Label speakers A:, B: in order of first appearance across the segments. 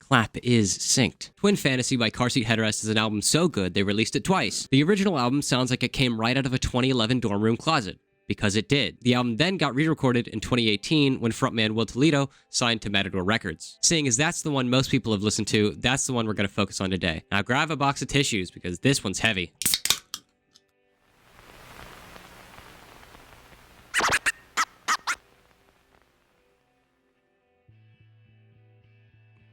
A: clap is synced. Twin Fantasy by Car Seat Headrest is an album so good they released it twice. The original album sounds like it came right out of a 2011 dorm room closet. Because it did. The album then got re-recorded in 2018 when frontman Will Toledo signed to Matador Records. Seeing as that's the one most people have listened to, that's the one we're going to focus on today. Now grab a box of tissues because this one's heavy.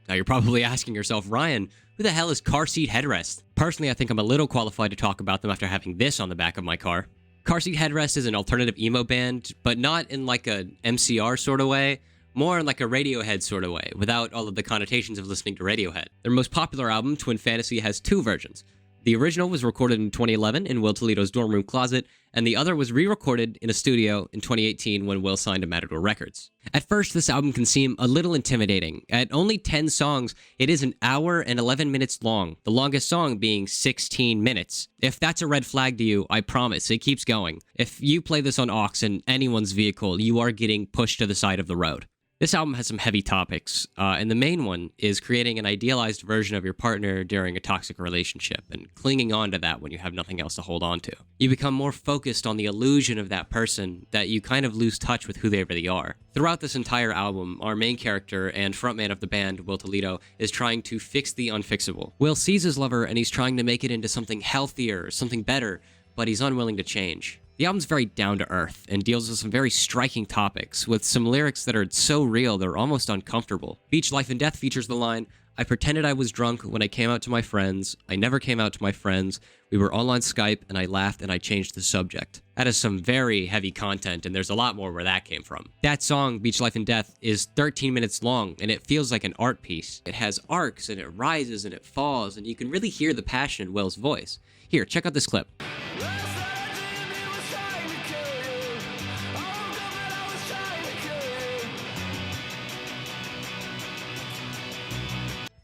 A: Now you're probably asking yourself, Ryan, who the hell is Car Seat Headrest? Personally, I think I'm a little qualified to talk about them after having this on the back of my car. Car Seat Headrest is an alternative emo band, but not in like a MCR sort of way, more in like a Radiohead sort of way, without all of the connotations of listening to Radiohead. Their most popular album, Twin Fantasy, has two versions. The original was recorded in 2011 in Will Toledo's dorm room closet, and the other was re-recorded in a studio in 2018 when Will signed to Matador Records. At first, this album can seem a little intimidating. At only 10 songs, it is an hour and 11 minutes long, the longest song being 16 minutes. If that's a red flag to you, I promise, it keeps going. If you play this on aux in anyone's vehicle, you are getting pushed to the side of the road. This album has some heavy topics, and the main one is creating an idealized version of your partner during a toxic relationship and clinging on to that when you have nothing else to hold on to. You become more focused on the illusion of that person that you kind of lose touch with who they really are. Throughout this entire album, our main character and frontman of the band, Will Toledo, is trying to fix the unfixable. Will sees his lover and he's trying to make it into something healthier, something better, but he's unwilling to change. The album's very down-to-earth and deals with some very striking topics, with some lyrics that are so real they're almost uncomfortable. Beach Life and Death features the line, "I pretended I was drunk when I came out to my friends. I never came out to my friends. We were all on Skype and I laughed and I changed the subject." That is some very heavy content, and there's a lot more where that came from. That song, Beach Life and Death, is 13 minutes long, and it feels like an art piece. It has arcs, and it rises, and it falls, and you can really hear the passion in Will's voice. Here, check out this clip.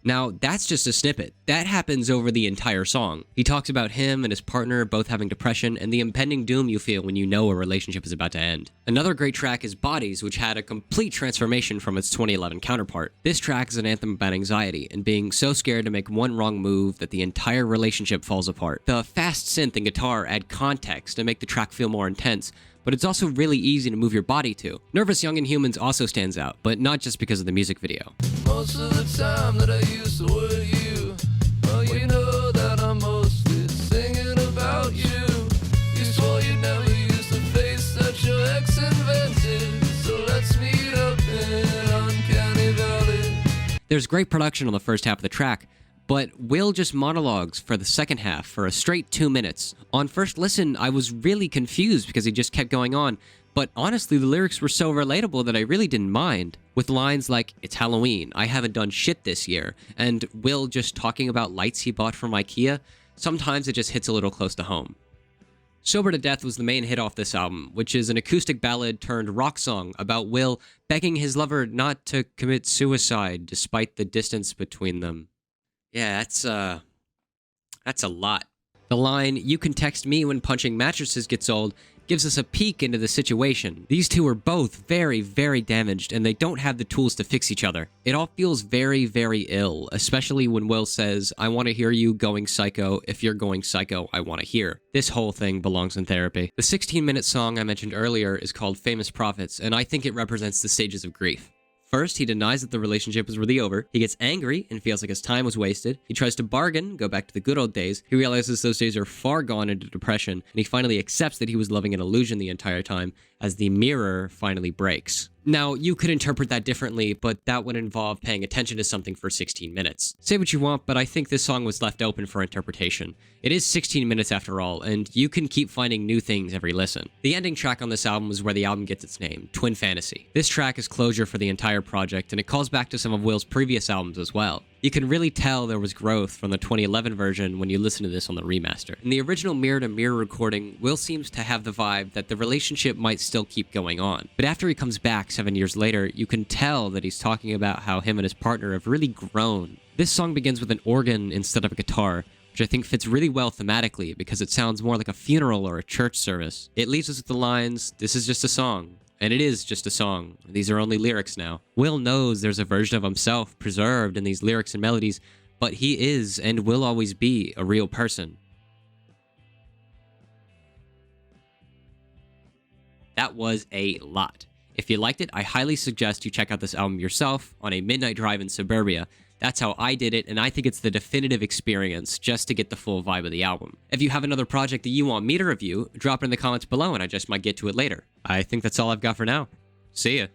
A: Now, that's just a snippet. That happens over the entire song. He talks about him and his partner both having depression and the impending doom you feel when you know a relationship is about to end. Another great track is Bodies, which had a complete transformation from its 2011 counterpart. This track is an anthem about anxiety and being so scared to make one wrong move that the entire relationship falls apart. The fast synth and guitar add context and make the track feel more intense, but it's also really easy to move your body to. Nervous Young and Humans also stands out, but not just because of the music video.
B: Most of the time that I used to with you, well, you know that I'm mostly singing about you. You swore you never used the face that your ex invented, so let's meet up in Uncanny Valley.
A: There's great production on the first half of the track, but Will just monologues for the second half for a straight 2 minutes. On first listen, I was really confused because he just kept going on, but honestly, the lyrics were so relatable that I really didn't mind. With lines like, "It's Halloween, I haven't done shit this year," and Will just talking about lights he bought from IKEA, sometimes it just hits a little close to home. Sober to Death was the main hit off this album, which is an acoustic ballad turned rock song about Will begging his lover not to commit suicide despite the distance between them. Yeah, that's a lot. The line, "You can text me when punching mattresses gets old," gives us a peek into the situation. These two are both very, very damaged, and they don't have the tools to fix each other. It all feels very, very ill, especially when Will says, "I want to hear you going psycho. If you're going psycho, I want to hear." This whole thing belongs in therapy. The 16-minute song I mentioned earlier is called Famous Prophets, and I think it represents the stages of grief. First, he denies that the relationship was really over. He gets angry and feels like his time was wasted. He tries to bargain, go back to the good old days. He realizes those days are far gone into depression, and he finally accepts that he was living an illusion the entire time as the mirror finally breaks. Now, you could interpret that differently, but that would involve paying attention to something for 16 minutes. Say what you want, but I think this song was left open for interpretation. It is 16 minutes after all, and you can keep finding new things every listen. The ending track on this album is where the album gets its name, Twin Fantasy. This track is closure for the entire project, and it calls back to some of Will's previous albums as well. You can really tell there was growth from the 2011 version when you listen to this on the remaster. In the original mirror-to-mirror recording, Will seems to have the vibe that the relationship might still keep going on. But after he comes back 7 years later, you can tell that he's talking about how him and his partner have really grown. This song begins with an organ instead of a guitar, which I think fits really well thematically because it sounds more like a funeral or a church service. It leaves us with the lines, "This is just a song. and it is just a song. These are only lyrics now. Will knows there's a version of himself preserved in these lyrics and melodies, but he is and will always be a real person. That was a lot. If you liked it, I highly suggest you check out this album yourself on a midnight drive in suburbia. That's how I did it, and I think it's the definitive experience just to get the full vibe of the album. If you have another project that you want me to review, drop it in the comments below and I just might get to it later. I think that's all I've got for now. See ya.